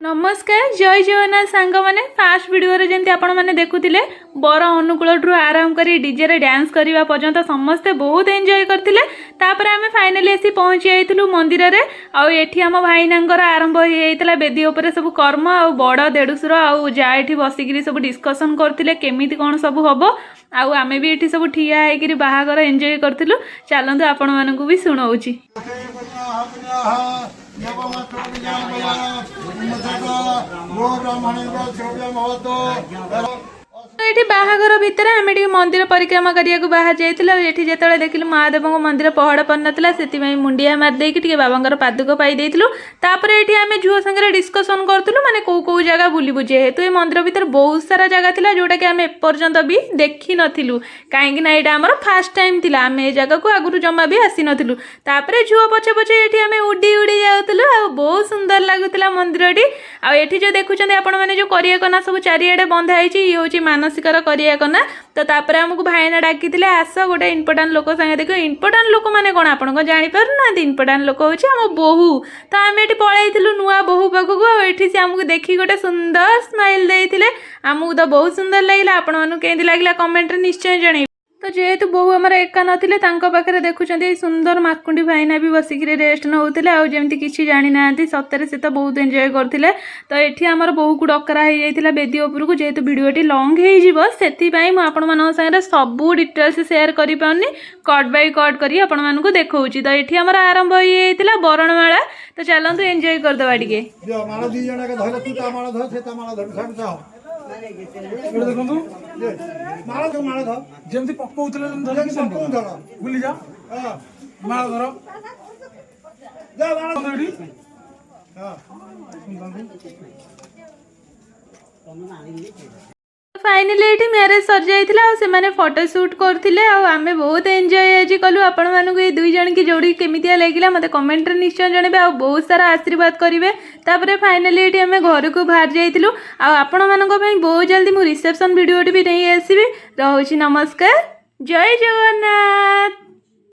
नमस्कार जय जगन्नाथ सांग मैंने फास्ट वीडियो रे जंती आपण माने देखुतिले बर अनुकूल आरंभ करी डीजे रे डांस करबा पर्यंत समस्ते बहुत एंजॉय करथिले। तापर आमे फाइनली एसी पहुंची आइथिलु मंदिर रे आ एठी हम भाईनांगर आरंभ होई आइतला बेदी ऊपर सब कर्म आ बड़ देडुसुर आ जा एठी बसिकिरी सब डिस्कशन करथिले केमिति कोन सब हबो आ आमे भी एठी सब ठिया हेकिरी बाहागर एंजॉय करथिलु। चलंतु आपण मानकु भी सुनाउची। ये बाहागर भितर आम मंदिर परिक्रमा करने बाहर जाइए। ये जो देखिलु महादेव मंदिर पहड़ पड़ नाला से मुंडिया मारिदे बाबा पादुक पाई तापर ये आम झुओ संगे डिस्कसन करूँ माने कौ जगह बुलू जेहेतु ये मंदिर भितर बहुत सारा जगह था जोटा कि आम एपर्यंत भी देखी नथिलु कहीं यहाँ आम फास्ट टाइम थी आम ए जगह को आगुरी जमा भी आसी नथिलु। तापर झुओ पछे पछे ये आम उड़ी उड़ी जाऊलु आ बहुत सुंदर लगुला मंदिरटी। आठी जो देखुं आपण मैंने जो करियाकना सब चारिआडे बंधाई ये हूँ मानसिक करियाकना। तो तापर आमको भाईना डाकी आस गोटे इम्पोर्टाट लोक संगे देख इम्पोर्टाट लोक मैंने कौन आप जापर ना इम्पोर्टाट लोक हूँ आम बोहू। तो आम ये पलू नुआ बोहू पाखक आठी से आमको देखी गोटे सुंदर स्माइल देते आमको तो बहुत सुंदर लगे। आपण मानक लगे कमेंट निश्चय जन। तो जेहेतु बहु आमर एका नथिले तांको पाखरे देखुचंती सुंदर मार्कुंडी भाईना भी बसिक रेस्ट नौते आमती किसी जानी ना सतरे से तो बहुत एंजॉय करते। तो ये आमर बहु को डकरा हो जाता बेदी उपरकू जेहेतु भिडियोटी लंग हो सारे सबू डिटेल्स सेयार कर पारनी कट बाय कट करी आपण मानकू देखौची। तो ये आमर आरंभ हो जाता बरणमाला। तो चलतु एंजॉय करदवा टिके। जमती पकाउथले भूली जा माळ धर जा माळ धरी फाइनली ये मैरेज सर जाइए फोटोशूट करते आम बहुत एंजॉय आज कलु। आपण मानक ये दुई जन की जोड़ी केमितिया लगे मत कमेंट निश्चय जनइबे आ बहुत सारा आशीर्वाद करेंगे। तापर फाइनली ये आम घर को बाहर जाइलु आपण मानक बहुत जल्दी मु रिसेप्शन वीडियो भी नहीं आसबि। रहुछि नमस्कार जय जगन्नाथ।